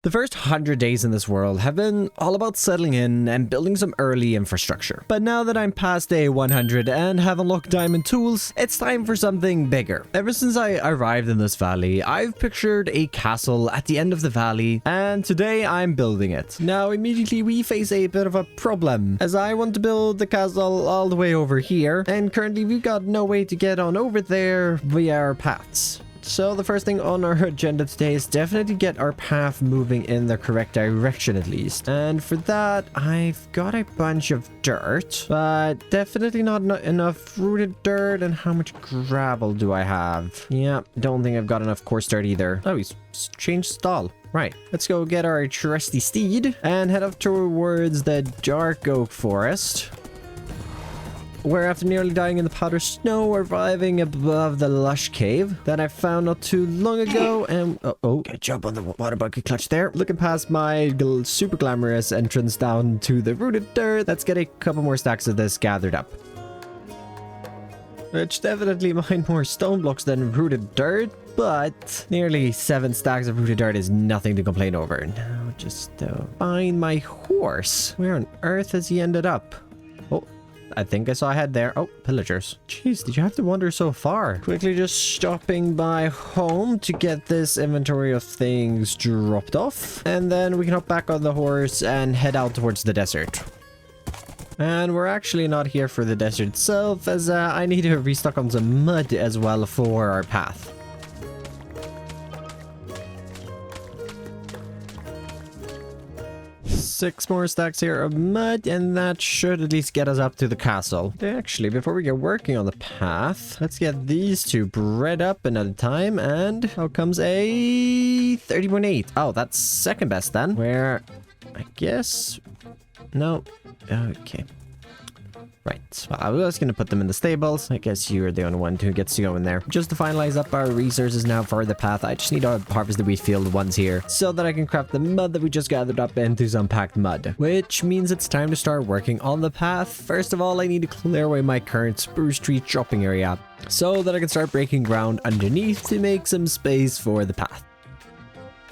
The first 100 days in this world have been all about settling in and building some early infrastructure. But now that I'm past day 100 and have unlocked diamond tools, it's time for something bigger. Ever since I arrived in this valley, I've pictured a castle at the end of the valley, and today I'm building it. Now immediately we face a bit of a problem, as I want to build the castle all the way over here, and currently we've got no way to get on over there via our paths. So the first thing on our agenda today is definitely get our path moving in the correct direction at least. And for that, I've got a bunch of dirt, but definitely not enough rooted dirt. And how much gravel do I have? Yeah, don't think I've got enough coarse dirt either. Oh, he's changed stall. Right, let's go get our trusty steed and head up towards the dark oak forest, where after nearly dying in the powder snow, we're arriving above the lush cave that I found not too long ago. And good job on the water bucket clutch there. Looking past my super glamorous entrance down to the rooted dirt, let's get a couple more stacks of this gathered up, which definitely mine more stone blocks than rooted dirt, but nearly 7 stacks of rooted dirt is nothing to complain over. Now just find my horse. Where on earth has he ended up? Oh, I think I saw a head there. Oh, pillagers. Jeez, did you have to wander so far? Quickly just stopping by home to get this inventory of things dropped off. And then we can hop back on the horse and head out towards the desert. And we're actually not here for the desert itself, as I need to restock on some mud as well for our path. Six more stacks here of mud, and that should at least get us up to the castle. Actually, before we get working on the path, let's get these two bred up another time, and out comes a 30.8. Oh, that's second best then, where I guess... No. Okay. Right, well, I was going to put them in the stables. I guess you're the only one who gets to go in there. Just to finalize up our resources now for the path, I just need to harvest the wheat field ones here so that I can craft the mud that we just gathered up into some packed mud, which means it's time to start working on the path. First of all, I need to clear away my current spruce tree chopping area so that I can start breaking ground underneath to make some space for the path.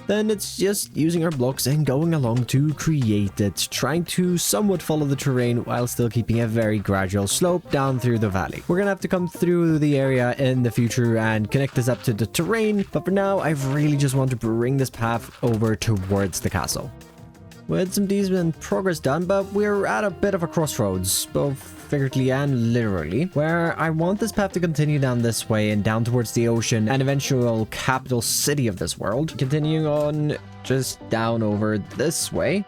Then it's just using our blocks and going along to create it, trying to somewhat follow the terrain while still keeping a very gradual slope down through the valley. We're gonna have to come through the area in the future and connect this up to the terrain, but for now I really just want to bring this path over towards the castle. With some decent progress done, but we're at a bit of a crossroads, both figuratively and literally, where I want this path to continue down this way and down towards the ocean and eventual capital city of this world, continuing on just down over this way.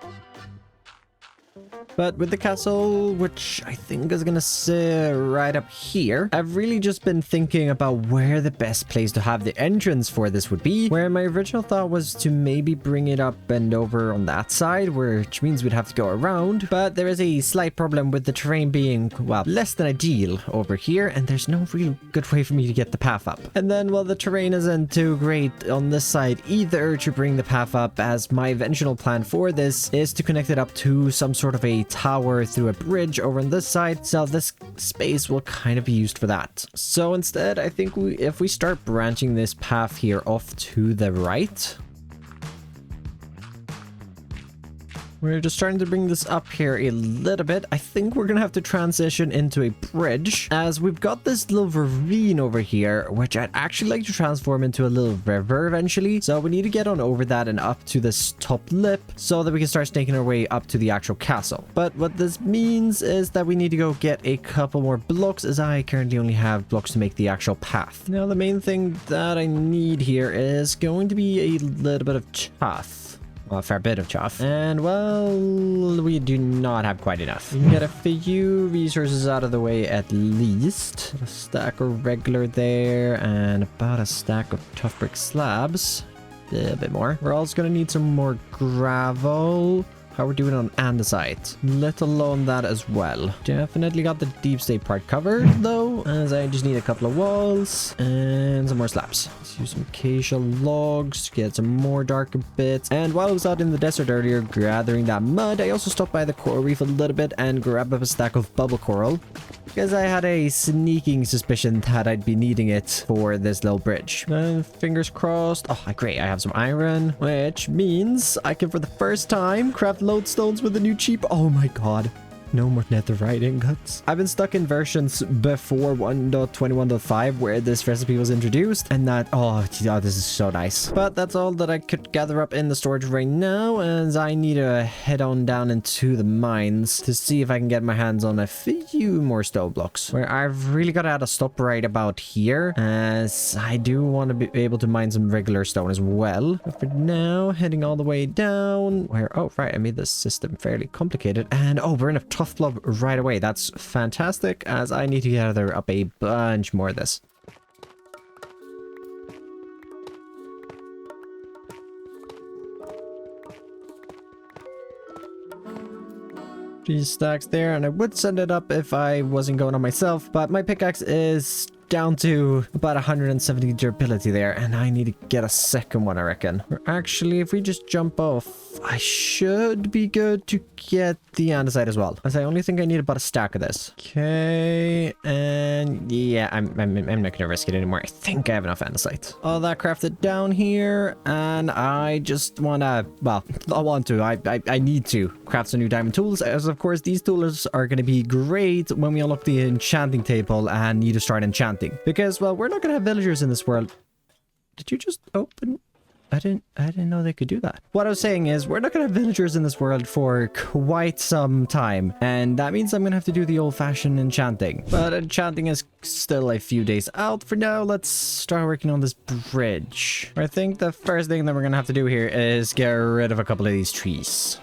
But with the castle, which I think is gonna sit right up here, I've really just been thinking about where the best place to have the entrance for this would be, where my original thought was to maybe bring it up and over on that side, which means we'd have to go around. But there is a slight problem with the terrain being, well, less than ideal over here, and there's no real good way for me to get the path up. And then, well, the terrain isn't too great on this side either to bring the path up, as my eventual plan for this is to connect it up to some sort of a tower through a bridge over on this side, so this space will kind of be used for that. So instead, I think if we start branching this path here off to the right, we're just trying to bring this up here a little bit. I think we're gonna have to transition into a bridge, as we've got this little ravine over here, which I'd actually like to transform into a little river eventually. So we need to get on over that and up to this top lip so that we can start snaking our way up to the actual castle. But what this means is that we need to go get a couple more blocks, as I currently only have blocks to make the actual path. Now, the main thing that I need here is going to be a little bit of chaff. Well, a fair bit of chaff. And, well, we do not have quite enough. We can get a few resources out of the way at least. A stack of regular there, and about a stack of tough brick slabs. A bit more. We're also going to need some more gravel. how we're doing on andesite, let alone that as well. Definitely got the deep state part covered though, as I just need a couple of walls and some more slabs. Let's use some acacia logs to get some more darker bits. And while I was out in the desert earlier gathering that mud, I also stopped by the coral reef a little bit and grabbed up a stack of bubble coral, because I had a sneaking suspicion that I'd be needing it for this little bridge. And fingers crossed. Oh, great. I have some iron, which means I can, for the first time, craft lodestones with the new cheap. Oh my god. No more netherite ingots. I've been stuck in versions before 1.21.5 where this recipe was introduced, and that, oh, this is so nice. But that's all that I could gather up in the storage right now, as I need to head on down into the mines to see if I can get my hands on a few more stone blocks, where I've really got to add a stop right about here, as I do want to be able to mine some regular stone as well. But for now, heading all the way down, where, oh, right, I made this system fairly complicated, and oh, we're in a tough blob right away. That's fantastic, as I need to gather up a bunch more of this. Three stacks there, and I would send it up if I wasn't going on myself, but my pickaxe is down to about 170 durability there, and I need to get a second one, I reckon. Or actually, if we just jump off, I should be good to get the andesite as well, as I only think I need about a stack of this. Okay, and yeah, I'm not gonna risk it anymore. I think I have enough andesite. All that crafted down here, and I just wanna, well, I need to craft some new diamond tools, as of course these tools are gonna be great when we unlock the enchanting table and need to start enchanting. Because, well, we're not gonna have villagers in this world. Did you just open? I didn't know they could do that. What I was saying is, we're not gonna have villagers in this world for quite some time, and that means I'm gonna have to do the old-fashioned enchanting. But enchanting is still a few days out. For now, let's start working on this bridge. I think the first thing that we're gonna have to do here is get rid of a couple of these trees.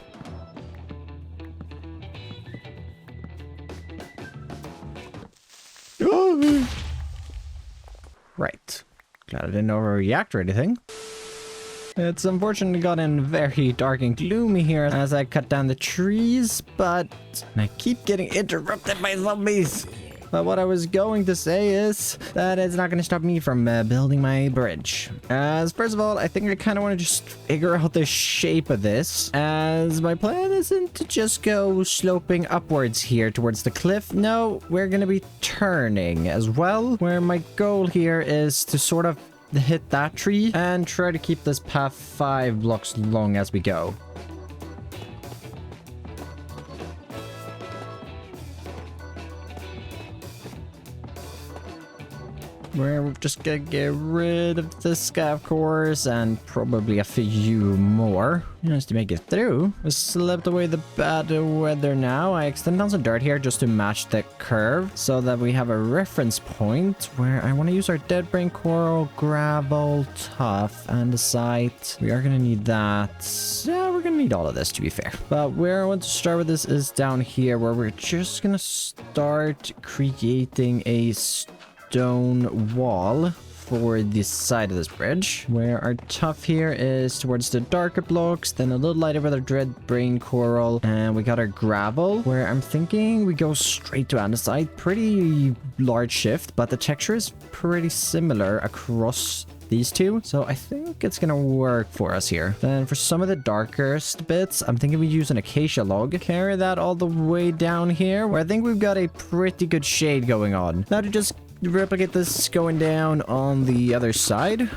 Right. Glad I didn't overreact or anything. It's unfortunately gotten very dark and gloomy here as I cut down the trees, but I keep getting interrupted by zombies. But what I was going to say is that it's not going to stop me from building my bridge. As first of all, I think I kind of want to just figure out the shape of this, as my plan isn't to just go sloping upwards here towards the cliff. No, we're going to be turning as well, where my goal here is to sort of hit that tree and try to keep this path 5 blocks long as we go. We're just gonna get rid of this guy, of course, and probably a few more just to make it through. We slipped away the bad weather now. I extend down some dirt here just to match the curve so that we have a reference point where I want to use our dead brain coral, gravel, tough, andesite. We are gonna need that. Yeah, we're gonna need all of this, to be fair. But where I want to start with this is down here, where we're just gonna start creating a stone wall for the side of this bridge, where our tough here is towards the darker blocks, then a little lighter with our dread brain coral, and we got our gravel, where I'm thinking we go straight to andesite. Pretty large shift, but the texture is pretty similar across these two, so I think it's gonna work for us here. Then for some of the darkest bits, I'm thinking we use an acacia log, carry that all the way down here, where I think we've got a pretty good shade going on. Now to just replicate this going down on the other side.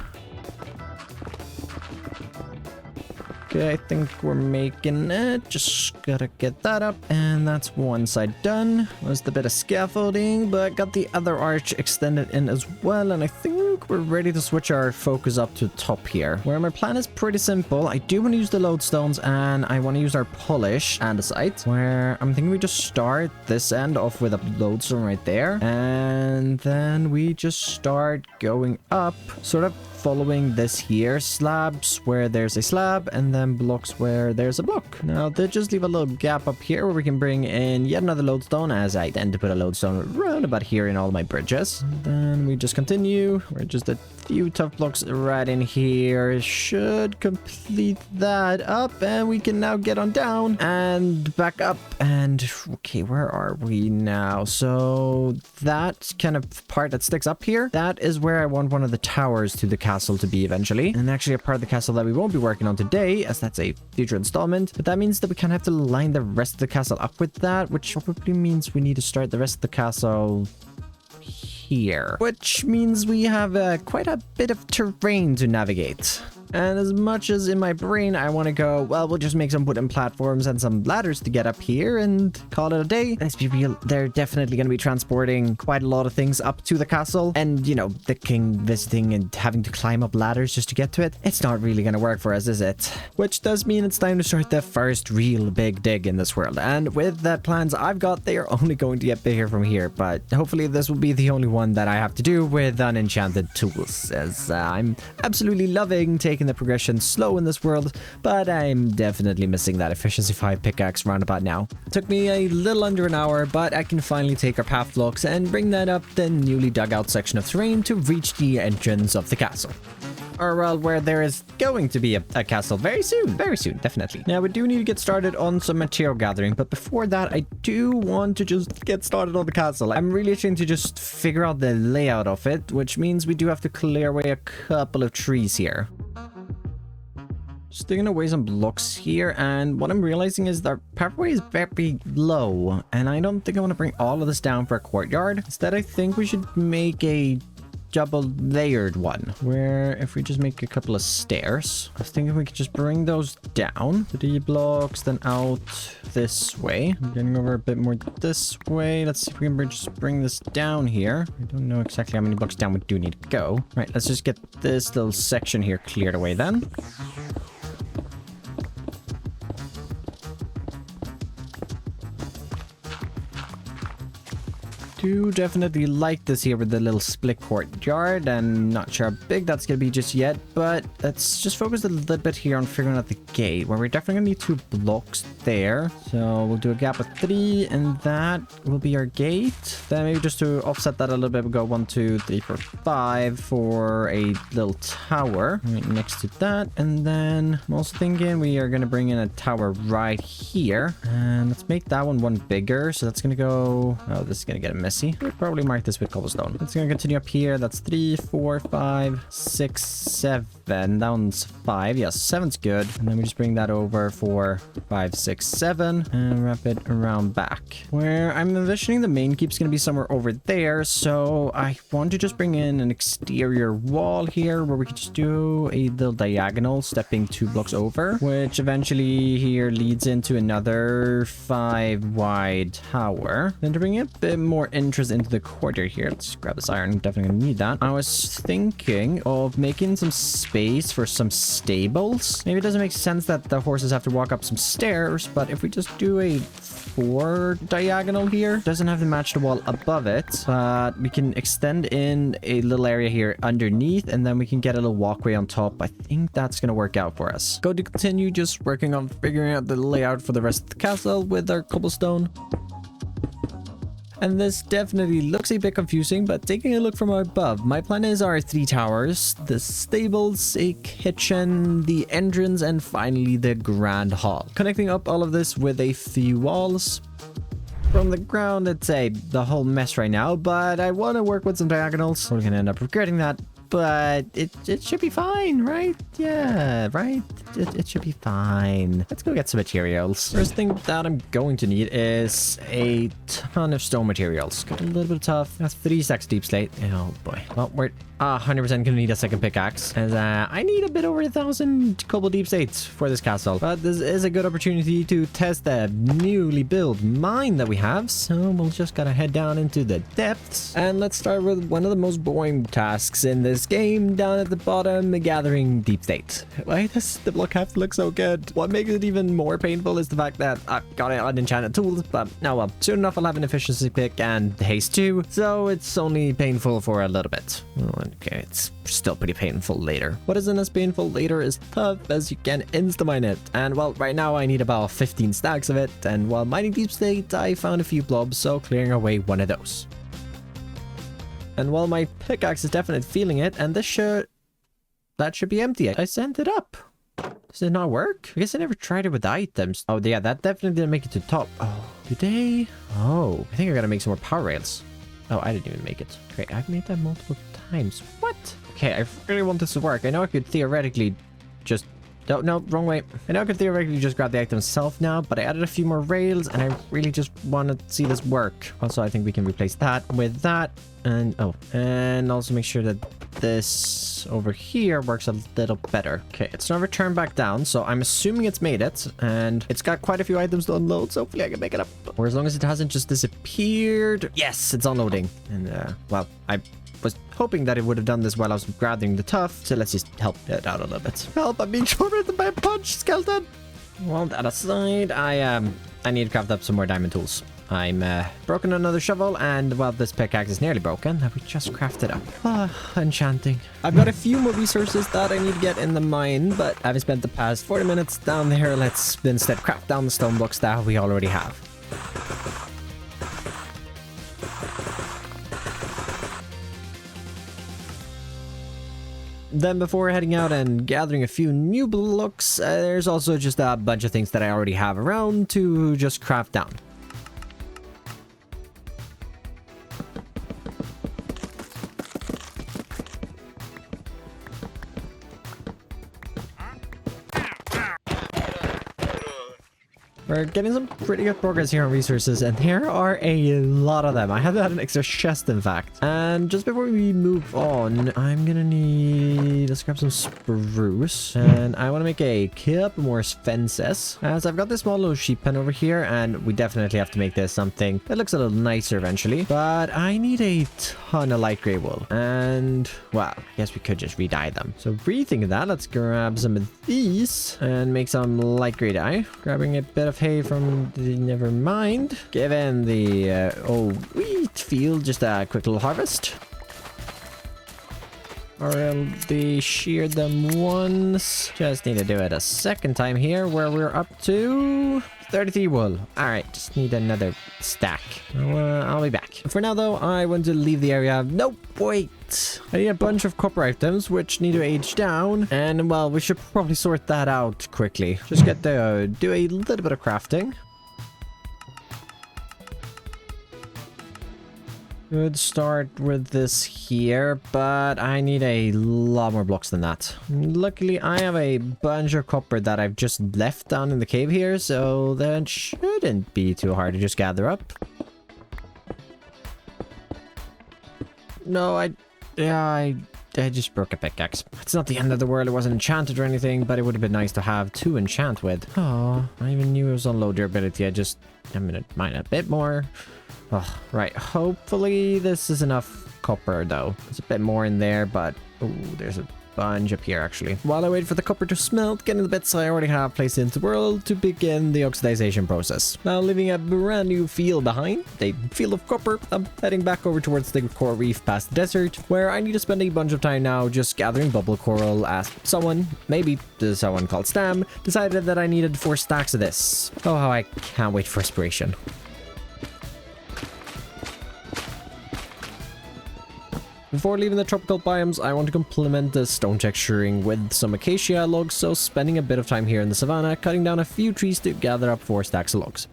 Okay, I think we're making it. Just gotta get that up, and that's one side done. Was the bit of scaffolding, but got the other arch extended in as well, and I think we're ready to switch our focus up to the top here, where my plan is pretty simple. I do want to use the lodestones, and I want to use our polish andesite, where I'm thinking we just start this end off with a lodestone right there, and then we just start going up, sort of following this here, slabs where there's a slab, and then blocks where there's a block. Now they just leave a little gap up here where we can bring in yet another lodestone, as I tend to put a lodestone around about here in all my bridges. Then we just continue. We're just a few tough blocks right in here. Should complete that up, and we can now get on down and back up. And okay, where are we now? So that kind of part that sticks up here, that is where I want one of the towers to the castle to be eventually. And actually a part of the castle that we won't be working on today, as that's a future installment. But that means that we kind of have to line the rest of the castle up with that, which probably means we need to start the rest of the castle here, which means we have quite a bit of terrain to navigate. And as much as in my brain I want to go, well, we'll just make some wooden platforms and some ladders to get up here and call it a day. Let's be real, they're definitely going to be transporting quite a lot of things up to the castle. And, you know, the king visiting and having to climb up ladders just to get to it. It's not really going to work for us, is it? Which does mean it's time to start the first real big dig in this world. And with the plans I've got, they are only going to get bigger from here. But hopefully this will be the only one that I have to do with unenchanted tools, as I'm absolutely loving taking the progression slow in this world, but I'm definitely missing that efficiency 5 pickaxe roundabout now. It took me a little under an hour, but I can finally take our path blocks and bring that up the newly dug out section of terrain to reach the entrance of the castle. Or well, where there is going to be a castle very soon, definitely. Now we do need to get started on some material gathering, but before that I do want to just get started on the castle. I'm really trying to just figure out the layout of it, which means we do have to clear away a couple of trees here. Just digging away some blocks here, and what I'm realizing is that pathway is very low, and I don't think I want to bring all of this down for a courtyard. Instead, I think we should make a double layered one, where if we just make a couple of stairs, I was thinking we could just bring those down 3 blocks, then out this way. I'm getting over a bit more this way. Let's see if we can just bring this down here. I don't know exactly how many blocks down we do need to go. Right, let's just get this little section here cleared away then. Do definitely like this here with the little split courtyard, and not sure how big that's gonna be just yet, but let's just focus a little bit here on figuring out the gate, where we're definitely gonna need 2 blocks there. So we'll do a gap of 3, and that will be our gate. Then maybe just to offset that a little bit, we'll go 1, 2, 3, 4, 5 for a little tower right next to that. And then I'm also thinking we are gonna bring in a tower right here, and let's make that one bigger. So that's gonna go, oh, this is gonna get a messy. We'll probably mark this with cobblestone. It's gonna continue up here. That's 3, 4, 5, 6, 7. That one's 5. Yes, 7's good. And then we just bring that over for 5, 6, 7 and wrap it around back. Where I'm envisioning the main keep's gonna be somewhere over there. So I want to just bring in an exterior wall here where we could just do a little diagonal stepping 2 blocks over, which eventually here leads into another 5 wide tower. Then to bring in a bit more interest into the courtyard here, let's grab this iron. Definitely gonna need that. I was thinking of making some space for some stables. Maybe it doesn't make sense that the horses have to walk up some stairs, but if we just do a 4 diagonal here, doesn't have to match the wall above it, but we can extend in a little area here underneath, and then we can get a little walkway on top. I think that's gonna work out for us. Go to continue just working on figuring out the layout for the rest of the castle with our cobblestone. And this definitely looks a bit confusing, but taking a look from above, my plan is our 3 towers, the stables, a kitchen, the entrance, and finally the grand hall. Connecting up all of this with a few walls. From the ground, it's the whole mess right now, but I want to work with some diagonals. We're going to end up regretting that, but it should be fine, right? Yeah, right? It should be fine. Let's go get some materials. First thing that I'm going to need is a ton of stone materials. Got a little bit of tough. That's 3 stacks deep slate. Oh boy. Well, we're 100% gonna need a second pickaxe, as I need a bit over 1,000 cobble deep slates for this castle. But this is a good opportunity to test the newly built mine that we have, so we'll just gotta head down into the depths. And let's start with one of the most boring tasks in this game, down at the bottom, gathering deep slate. Why does the block have to look so good? What makes it even more painful is the fact that I've got it on enchanted tools, but now well, soon enough I'll have an efficiency pick and haste too, so it's only painful for a little bit. Okay, it's still pretty painful later. What isn't as painful later is tough, as you can insta-mine it. And well, right now I need about 15 stacks of it, and while mining deep slate, I found a few blobs, so clearing away one of those. And while my pickaxe is definitely feeling it, and that should be empty. I sent it up. Does it not work? I guess I never tried it with the items. Oh, yeah, that definitely didn't make it to the top. Oh, did they? Oh, I think I gotta make some more power rails. Oh, I didn't even make it. Great, I've made that multiple times. What? Okay, I really want this to work. I know I could theoretically just... No, wrong way. I know I could theoretically just grab the item myself now, but I added a few more rails, and I really just want to see this work. Also, I think we can replace that with that. And, oh, and also make sure that this over here works a little better. Okay, it's now returned back down, so I'm assuming it's made it, and it's got quite a few items to unload, so hopefully I can make it up. Or as long as it hasn't just disappeared. Yes, it's unloading. And, well, I was hoping that it would have done this while I was gathering the tuff, so let's just help it out a little bit. Help, I'm being tormented by a punch, skeleton! Well, that aside, I need to craft up some more diamond tools. I'm broken another shovel, and well, this pickaxe is nearly broken. We just crafted up. Ah, enchanting. I've got a few more resources that I need to get in the mine, but having spent the past 40 minutes down there, let's instead craft down the stone blocks that we already have. Then before heading out and gathering a few new blocks, there's also just a bunch of things that I already have around to just craft down. We're getting some pretty good progress here on resources, and there are a lot of them. I have had an extra chest, in fact. And just before we move on, I'm gonna need... Let's grab some spruce. And I want to make a couple more fences. As I've got this small little sheep pen over here, and we definitely have to make this something that looks a little nicer eventually. But I need a ton of light gray wool. And, well, I guess we could just re-dye them. So rethinking that, let's grab some of these and make some light gray dye. Grabbing a bit of hay from the... Never mind. Given the wheat field, just a quick little harvest. Already sheared them once. Just need to do it a second time here, where we're up to 33 wool. Alright, just need another stack. I'll be back. For now though, I want to leave the area. Nope, wait. I need a bunch of copper items which need to age down, and well, we should probably sort that out quickly. Just get to do a little bit of crafting. Could start with this here, but I need a lot more blocks than that. Luckily, I have a bunch of copper that I've just left down in the cave here, so that shouldn't be too hard to just gather up. No, I just broke a pickaxe. It's not the end of the world. It wasn't enchanted or anything, but it would have been nice to have to enchant with. Oh, I even knew it was on low durability. I'm gonna mine a bit more. Oh, right. Hopefully this is enough copper, though. There's a bit more in there, but... Ooh, there's a bunch up here, actually. While I wait for the copper to smelt, getting the bits I already have placed into the world to begin the oxidization process. Now, leaving a brand new field behind, a field of copper, I'm heading back over towards the coral reef past the desert, where I need to spend a bunch of time now just gathering bubble coral, as someone, maybe someone called Stam, decided that I needed 4 stacks of this. Oh, how I can't wait for inspiration. Before leaving the tropical biomes, I want to complement the stone texturing with some acacia logs, so spending a bit of time here in the savannah, cutting down a few trees to gather up 4 stacks of logs.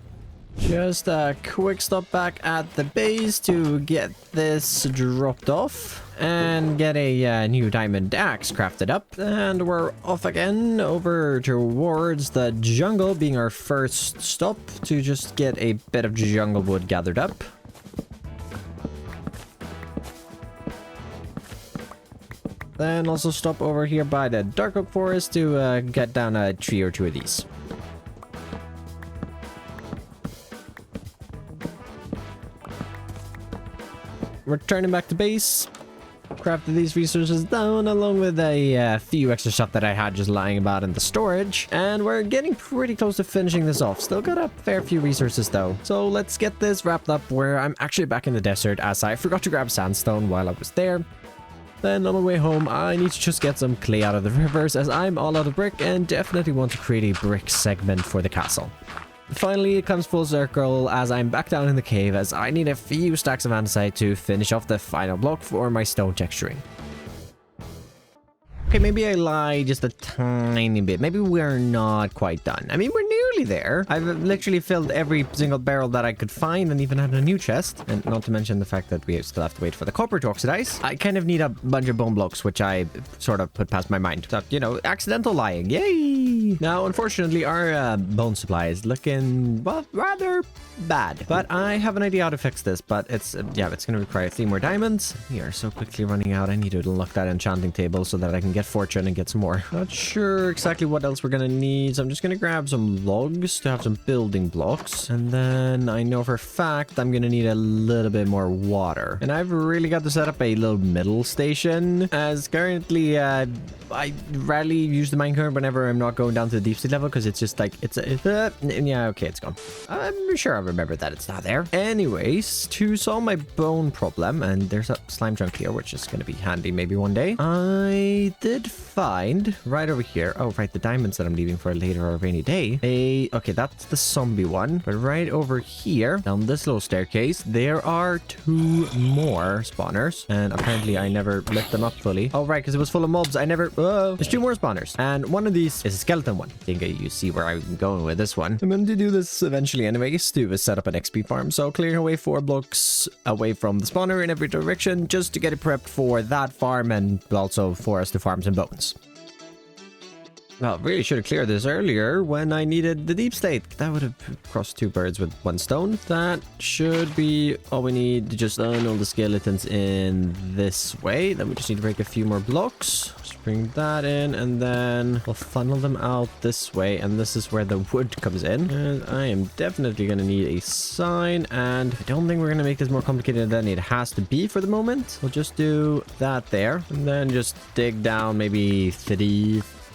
Just a quick stop back at the base to get this dropped off and get a new diamond axe crafted up, and we're off again over towards the jungle, being our first stop to just get a bit of jungle wood gathered up. Then also stop over here by the dark oak forest to get down a tree or 2 of these. Returning back to base, crafted these resources down along with a few extra stuff that I had just lying about in the storage, and we're getting pretty close to finishing this off. Still got a fair few resources though, so let's get this wrapped up where I'm actually back in the desert, as I forgot to grab sandstone while I was there. Then on my way home, I need to just get some clay out of the rivers, as I'm all out of brick and definitely want to create a brick segment for the castle. finally it comes full circle as I'm back down in the cave as I need a few stacks of andesite to finish off the final block for my stone texturing. Okay, maybe I lied just a tiny bit. Maybe we're not quite done. I mean, we're nearly there. I've literally filled every single barrel that I could find and even had a new chest. And not to mention the fact that we still have to wait for the copper to oxidize. I kind of need a bunch of bone blocks, which I sort of put past my mind. So, you know, accidental lying. Yay! Now, unfortunately, our bone supply is looking, well, rather bad. But I have an idea how to fix this. But it's, yeah, it's going to require 3 more diamonds. We are so quickly running out. I need to unlock that enchanting table so that I can get fortune and get some more. Not sure exactly what else we're gonna need, so I'm just gonna grab some logs to have some building blocks, and then I know for a fact I'm gonna need a little bit more water, and I've really got to set up a little middle station as currently I rarely use the minecart whenever I'm not going down to the deep sea level because it's just like yeah, okay, it's gone. I'm sure I remember that it's not there. Anyways, to solve my bone problem, and there's a slime chunk here which is gonna be handy maybe one day, I did find right over here, oh right, the diamonds that I'm leaving for later or a rainy day, okay, that's the zombie one, but right over here down this little staircase there are 2 more spawners, and apparently I never lit them up fully. Oh right, because it was full of mobs. I never, there's 2 more spawners, and one of these is a skeleton one. I think you see where I'm going with this one. I'm going to do this eventually anyways, to set up an XP farm, so clearing away 4 blocks away from the spawner in every direction just to get it prepped for that farm and also for us to farm some bones. Well, really should have cleared this earlier when I needed the deep state. That would have crossed 2 birds with 1 stone. That should be all we need to just funnel the skeletons in this way. Then we just need to break a few more blocks. Just bring that in, and then we'll funnel them out this way. And this is where the wood comes in. And I am definitely going to need a sign. And I don't think we're going to make this more complicated than it has to be for the moment. We'll just do that there. And then just dig down maybe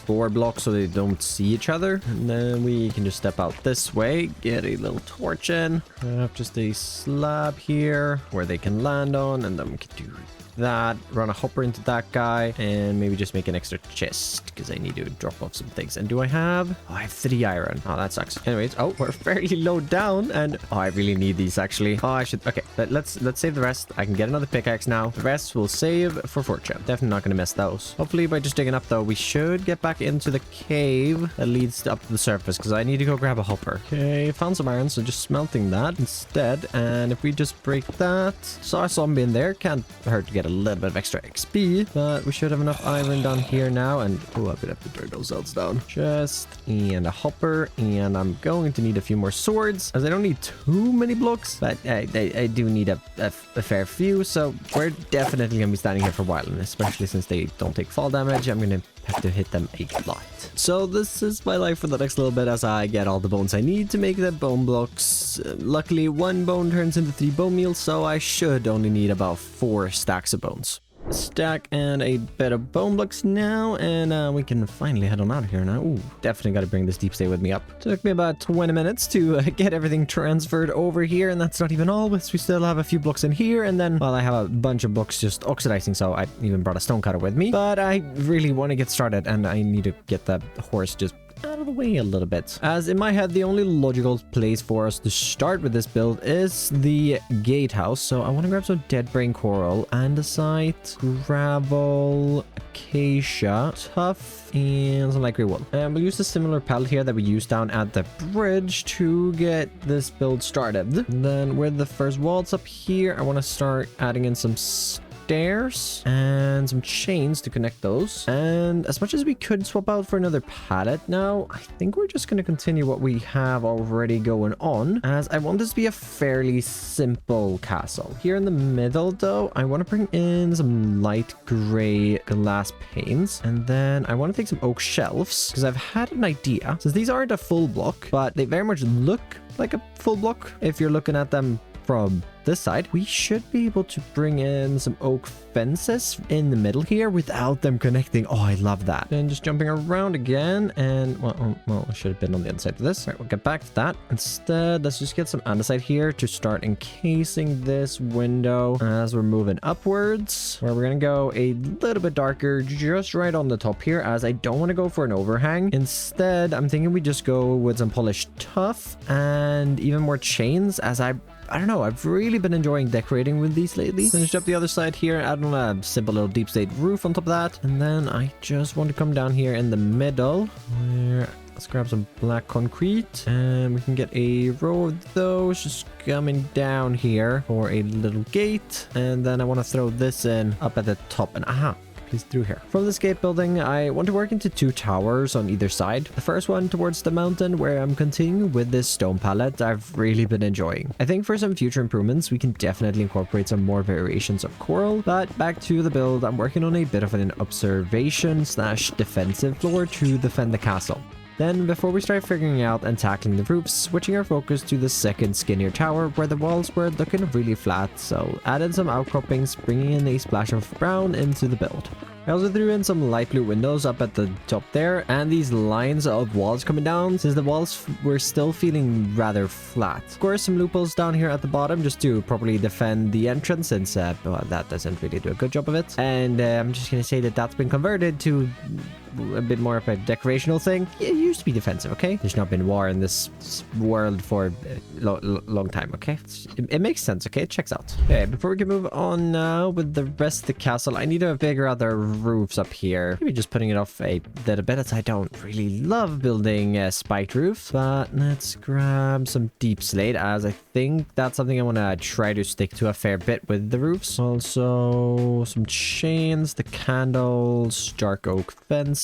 4 blocks so they don't see each other, and then we can just step out this way, get a little torch in, have just a slab here where they can land on, and then we can do that, run a hopper into that guy, and maybe just make an extra chest because I need to drop off some things. And do I have, oh, I have 3 iron. Oh, that sucks. Anyways, oh, we're fairly low down, and oh, I really need these actually. Oh, I should, okay, let's save the rest. I can get another pickaxe now. The rest will save for fortune. Definitely not going to miss those. Hopefully by just digging up though, we should get back into the cave that leads up to the surface because I need to go grab a hopper. Okay, found some iron, so just smelting that instead. And if we just break that, saw a zombie in there, can't hurt to get a little bit of extra XP, but we should have enough iron down here now. And oh, I'm gonna have to burn those cells down. Chest and a hopper, and I'm going to need a few more swords as I don't need too many blocks, but I do need a fair few, so we're definitely gonna be standing here for a while, and especially since they don't take fall damage, I'm gonna have to hit them a lot. So this is my life for the next little bit as I get all the bones I need to make the bone blocks. Luckily 1 bone turns into 3 bone meals, so I should only need about 4 stacks of bones. A stack and a bit of bone blocks now, and we can finally head on out of here now. Ooh, definitely got to bring this deep stay with me up. Took me about 20 minutes to get everything transferred over here, and that's not even all. We still have a few blocks in here, and then, well, I have a bunch of blocks just oxidizing, so I even brought a stone cutter with me. But I really want to get started, and I need to get that horse just out of the way a little bit, as in my head the only logical place for us to start with this build is the gatehouse. So I want to grab some dead brain coral, andesite, gravel, acacia, tough, and some light gray wool. And we'll use a similar palette here that we used down at the bridge to get this build started. And then with the first walls up here, I want to start adding in some stairs and some chains to connect those, and as much as we could swap out for another pallet now, I think we're just going to continue what we have already going on, as I want this to be a fairly simple castle. Here in the middle though, I want to bring in some light gray glass panes, and then I want to take some oak shelves because I've had an idea, since these aren't a full block but they very much look like a full block if you're looking at them from this side, we should be able to bring in some oak fences in the middle here without them connecting. Oh, I love that. Then just jumping around again, and well, I should have been on the other side of this. All right, we'll get back to that. Instead, let's just get some andesite here to start encasing this window as we're moving upwards, where we're gonna go a little bit darker just right on the top here, as I don't want to go for an overhang. Instead, I'm thinking we just go with some polished tuff and even more chains, as I don't know, I've really been enjoying decorating with these lately. Finished up the other side here, adding a simple little deep slate roof on top of that. And then I just want to come down here in the middle, where let's grab some black concrete, and we can get a row of those just coming down here for a little gate. And then I want to throw this in up at the top, and aha, through here. From this gate building, I want to work into 2 towers on either side. The first one towards the mountain, where I'm continuing with this stone palette I've really been enjoying. I think for some future improvements, we can definitely incorporate some more variations of coral, but back to the build, I'm working on a bit of an observation / defensive floor to defend the castle. Then, before we start figuring out and tackling the roofs, switching our focus to the second skinnier tower, where the walls were looking really flat, so added some outcroppings, bringing in a splash of brown into the build. I also threw in some light blue windows up at the top there, and these lines of walls coming down, since the walls were still feeling rather flat. Of course, some loopholes down here at the bottom just to properly defend the entrance, since well, that doesn't really do a good job of it. And I'm just gonna say that that's been converted to a bit more of a decorational thing. It used to be defensive, okay? There's not been war in this world for a long time, okay? It makes sense, okay? It checks out. Okay, before we can move on now with the rest of the castle, I need to figure out the roofs up here. Maybe just putting it off a little bit, as I don't really love building spiked roofs. But let's grab some deep slate, as I think that's something I want to try to stick to a fair bit with the roofs. Also, some chains, the candles, dark oak fence,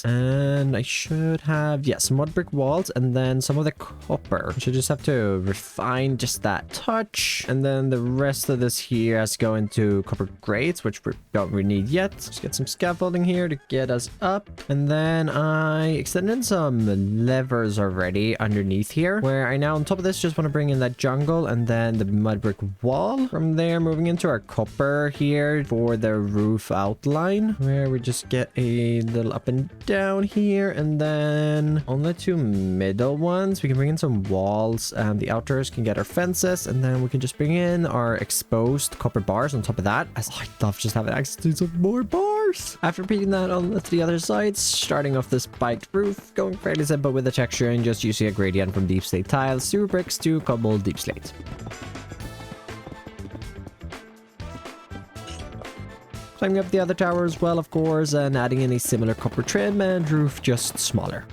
and I should have, yeah, some mud brick walls, and then some of the copper. I should just have to refine just that touch, and then the rest of this here has to go into copper grates, which we don't really need yet. Let's get some scaffolding here to get us up, and then I extended some levers already underneath here, where I now on top of this just want to bring in that jungle and then the mud brick wall. From there, moving into our copper here for the roof outline, where we just get a little up and down here, and then on the 2 middle ones we can bring in some walls, and the outers can get our fences, and then we can just bring in our exposed copper bars on top of that, as I love just having access to some more bars. After repeating that on the other sides, starting off this spiked roof, going fairly simple with the texture and just using a gradient from deep slate tiles, sewer bricks to cobbled deep slate. Climbing up the other tower as well, of course, and adding in a similar copper trim and roof, just smaller.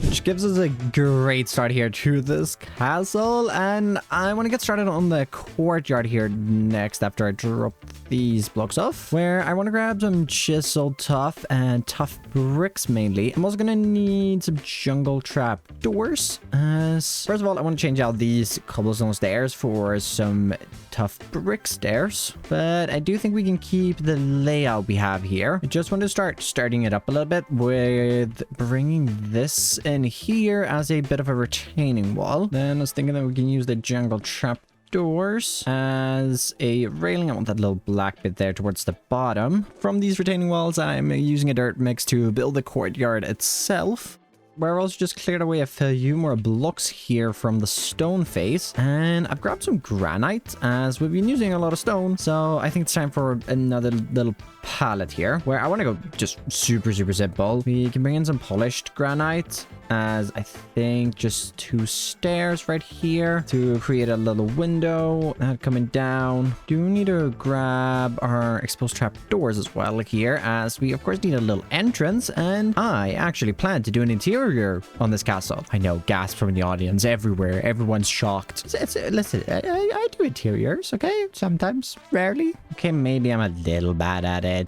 Which gives us a great start here to this castle, and I want to get started on the courtyard here next after I drop these blocks off, where I want to grab some chiseled tuff and tough bricks mainly. I'm also going to need some jungle trap doors. First of all, I want to change out these cobblestone stairs for some tough brick stairs, but I do think we can keep the layout we have here. I just want to start starting it up a little bit with bringing this in here as a bit of a retaining wall. Then I was thinking that we can use the jungle trap doors as a railing. I want that little black bit there towards the bottom. From these retaining walls, I'm using a dirt mix to build the courtyard itself, where I've also just cleared away a few more blocks here from the stone face, and I've grabbed some granite, as we've been using a lot of stone, so I think it's time for another little palette here, where I want to go just super simple. We can bring in some polished granite, as I think just 2 stairs right here to create a little window coming down. Do need to grab our exposed trap doors as well here, as we of course need a little entrance, and I actually plan to do an interior on this castle. I know, gasp from the audience everywhere. Everyone's shocked. Listen, I do interiors, okay? Sometimes, rarely. Okay, maybe I'm a little bad at it.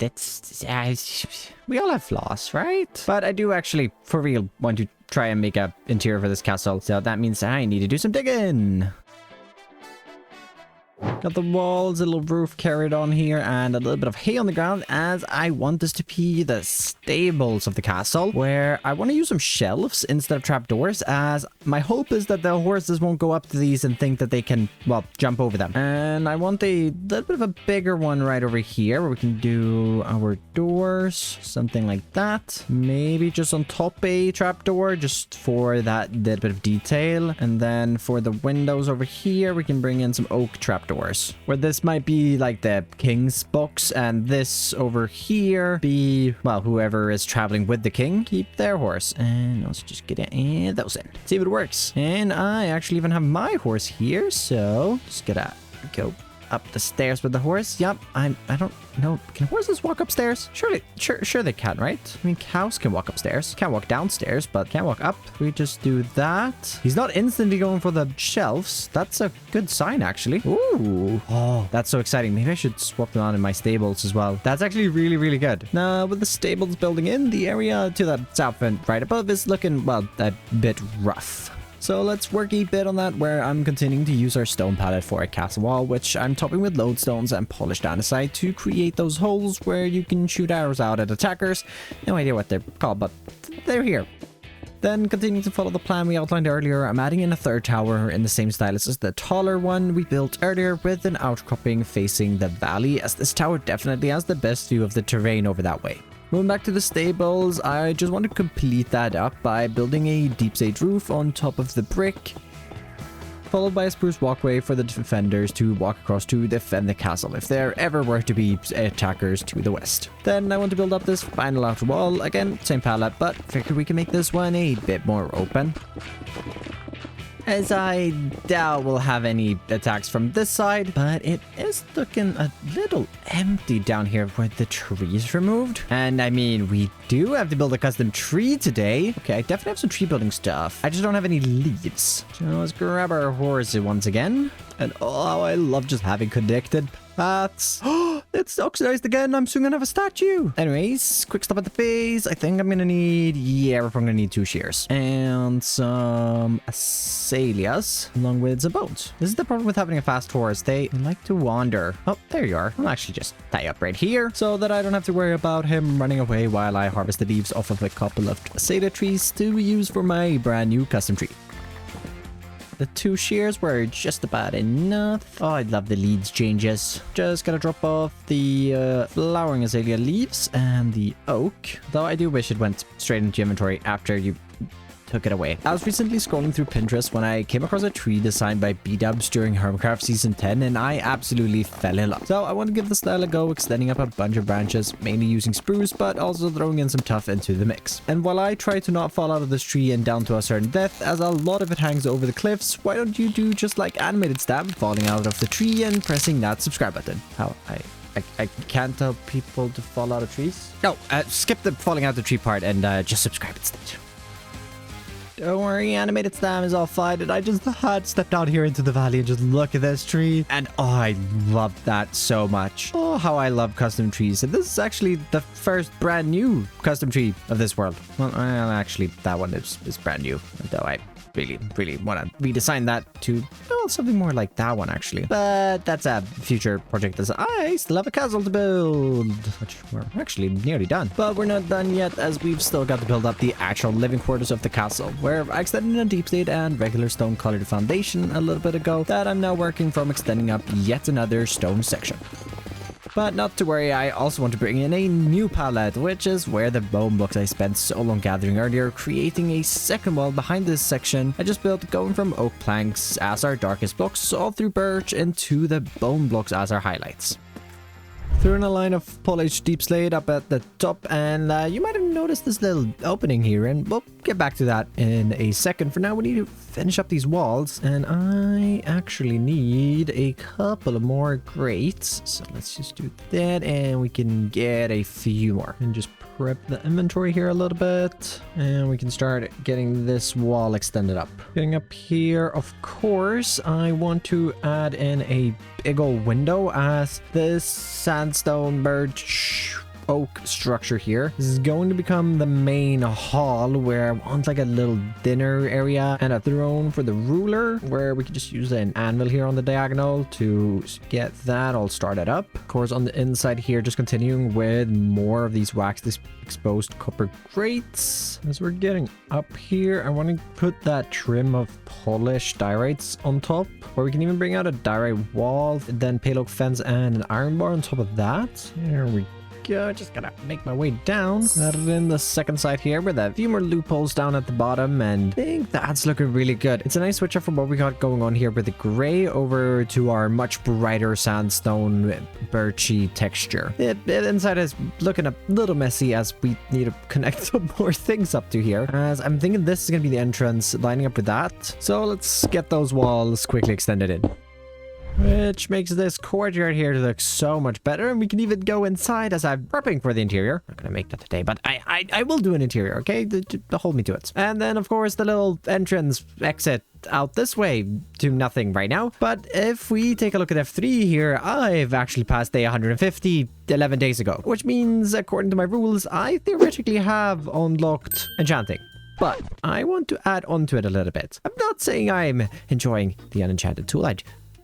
We all have flaws, right? But I do actually, for real, want to try and make an interior for this castle. So that means I need to do some digging. Got the walls, a little roof carried on here, and a little bit of hay on the ground, as I want this to be the stables of the castle, where I want to use some shelves instead of trapdoors, as my hope is that the horses won't go up to these and think that they can, well, jump over them. And I want a little bit of a bigger one right over here, where we can do our doors, something like that. Maybe just on top a trapdoor, just for that little bit of detail. And then for the windows over here, we can bring in some oak trapdoors, where this might be like the king's box, and this over here be, well, whoever is traveling with the king, keep their horse. And let's just get it and those in, see if it works. And I actually even have my horse here, so just gotta go up the stairs with the horse. Yep, I don't know. Can horses walk upstairs? Sure they can, right? I mean, cows can walk upstairs. Can't walk downstairs, but can walk up. We just do that. He's not instantly going for the shelves. That's a good sign, actually. Ooh. Oh, that's so exciting. Maybe I should swap them on in my stables as well. That's actually really, really good. Now, with the stables building in, the area to the south and right above is looking, well, a bit rough. So let's work a bit on that, where I'm continuing to use our stone palette for a castle wall, which I'm topping with lodestones and polished andesite to create those holes where you can shoot arrows out at attackers. No idea what they're called, but they're here. Then, continuing to follow the plan we outlined earlier, I'm adding in a third tower in the same style as the taller one we built earlier, with an outcropping facing the valley, as this tower definitely has the best view of the terrain over that way. Moving back to the stables, I just want to complete that up by building a deep sage roof on top of the brick, followed by a spruce walkway for the defenders to walk across to defend the castle if there ever were to be attackers to the west. Then I want to build up this final outer wall, again, same palette, but figured we can make this one a bit more open, as I doubt we'll have any attacks from this side, but it is looking a little empty down here where the trees removed. And I mean, we do have to build a custom tree today. Okay, I definitely have some tree building stuff. I just don't have any leaves. So let's grab our horse once again. And oh, how I love just having connected paths. Oh, it's oxidized again. I'm soon gonna have a statue. Anyways, quick stop at the base. I think I'm gonna need, yeah, we're probably gonna need 2 shears and some azaleas along with some bones. This is the problem with having a fast horse. They like to wander. Oh, there you are. I'll actually just tie up right here so that I don't have to worry about him running away while I harvest the leaves off of a couple of azalea trees to use for my brand new custom tree. The 2 shears were just about enough. Oh, I love the leads changes. Just gotta drop off the flowering azalea leaves and the oak. Though I do wish it went straight into inventory after you took it away. I was recently scrolling through Pinterest when I came across a tree designed by B-Dubs during Hermcraft Season 10, and I absolutely fell in love. So I want to give the style a go, extending up a bunch of branches, mainly using spruce, but also throwing in some tuff into the mix. And while I try to not fall out of this tree and down to a certain depth, as a lot of it hangs over the cliffs, why don't you do just like animated stab, falling out of the tree and pressing that subscribe button. How I can't tell people to fall out of trees. No, skip the falling out of the tree part and just subscribe instead. Don't worry, animated stam is all fine, and I just had stepped out here into the valley and just look at this tree, and oh, I love that so much. Oh, how I love custom trees, and this is actually the first brand new custom tree of this world. Well, actually, that one is brand new, though I really want to redesign that to, well, something more like that one, actually. But that's a future project, as I still have a castle to build, which we're actually nearly done. But we're not done yet, as we've still got to build up the actual living quarters of the castle, where I extended a deep slate and regular stone colored foundation a little bit ago that I'm now working from extending up yet another stone section. But not to worry, I also want to bring in a new palette, which is where the bone blocks I spent so long gathering earlier, creating a second wall behind this section I just built, going from oak planks as our darkest blocks, all through birch, into the bone blocks as our highlights. Threw in a line of polished deep slate up at the top, and you might have noticed this little opening here, and we'll get back to that in a second. For now, we need to finish up these walls, and I actually need a couple of more grates, so let's just do that, and we can get a few more and just prep the inventory here a little bit, and we can start getting this wall extended up. Getting up here, of course, I want to add in a big old window, as this sandstone birch oak structure here. This is going to become the main hall where I want like a little dinner area and a throne for the ruler where we can just use an anvil here on the diagonal to get that all started up. Of course, on the inside here, just continuing with more of these waxed exposed copper grates. As we're getting up here, I want to put that trim of polished diorites on top, where we can even bring out a diorite wall, then pale oak fence and an iron bar on top of that. There we go. Just gotta make my way down. Added in the second side here with a few more loopholes down at the bottom, and I think that's looking really good. It's a nice switch up from what we got going on here with the gray over to our much brighter sandstone birchy texture. Inside is looking a little messy as we need to connect some more things up to here, as I'm thinking this is gonna be the entrance lining up with that. So let's get those walls quickly extended in, which makes this courtyard here look so much better. And we can even go inside as I'm prepping for the interior. I'm not gonna make that today, but I will do an interior, okay? Hold me to it. And then, of course, the little entrance exit out this way to nothing right now. But if we take a look at F3 here, I've actually passed day 150 11 days ago, which means, according to my rules, I theoretically have unlocked enchanting. But I want to add on to it a little bit. I'm not saying I'm enjoying the unenchanted tool. I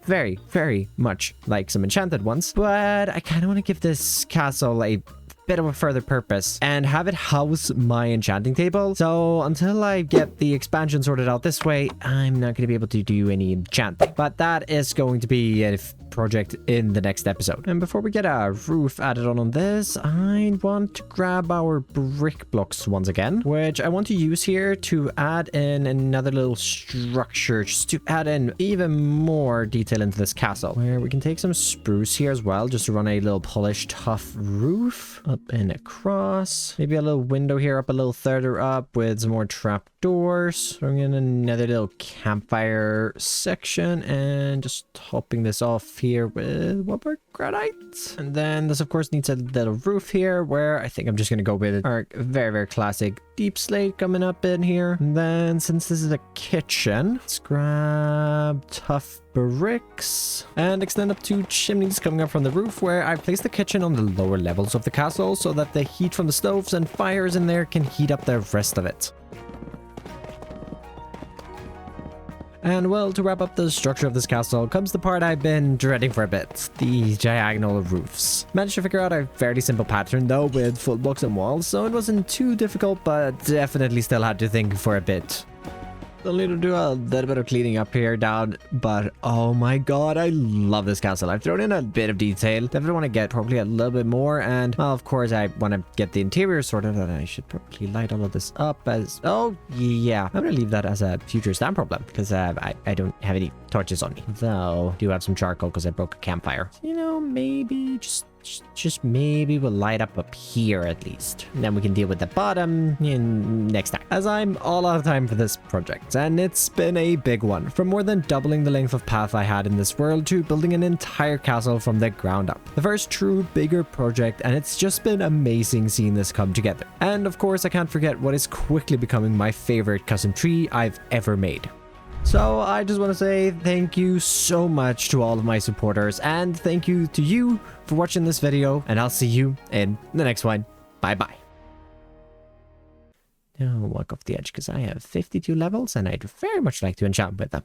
very, very much like some enchanted ones, but I kind of want to give this castle a bit of a further purpose and have it house my enchanting table. So until I get the expansion sorted out this way, I'm not going to be able to do any enchanting, but that is going to be a project in the next episode. And before we get a roof added on this, I want to grab our brick blocks once again, which I want to use here to add in another little structure, just to add in even more detail into this castle, where we can take some spruce here as well, just to run a little polished tough roof up and across. Maybe a little window here up a little further up with some more trap doors. Throwing in another little campfire section and just topping this off here with one more granite. And then this of course needs a little roof here, where I think I'm just going to go with our very, very classic deep slate coming up in here. And then since this is a kitchen, let's grab tough bricks and extend up two chimneys coming up from the roof, where I've placed the kitchen on the lower levels of the castle so that the heat from the stoves and fires in there can heat up the rest of it. And well, to wrap up the structure of this castle comes the part I've been dreading for a bit, the diagonal roofs. Managed to figure out a fairly simple pattern though with footblocks and walls, so it wasn't too difficult, but definitely still had to think for a bit. Still need to do a little bit of cleaning up here down, but oh my god, I love this castle. I've thrown in a bit of detail. Definitely want to get probably a little bit more, and well, of course I want to get the interior sorted, and I should probably light all of this up as, oh yeah, I'm gonna leave that as a future stand problem because I don't have any torches on me, though I do have some charcoal because I broke a campfire. You know, maybe just maybe we'll light up here at least, and then we can deal with the bottom in next time, as I'm all out of time for this project, and it's been a big one, from more than doubling the length of path I had in this world to building an entire castle from the ground up. The first true bigger project, and it's just been amazing seeing this come together. And of course I can't forget what is quickly becoming my favorite custom tree I've ever made. So I just want to say thank you so much to all of my supporters, and thank you to you for watching this video, and I'll see you in the next one. Bye bye. Now walk off the edge because I have 52 levels and I'd very much like to enchant with them.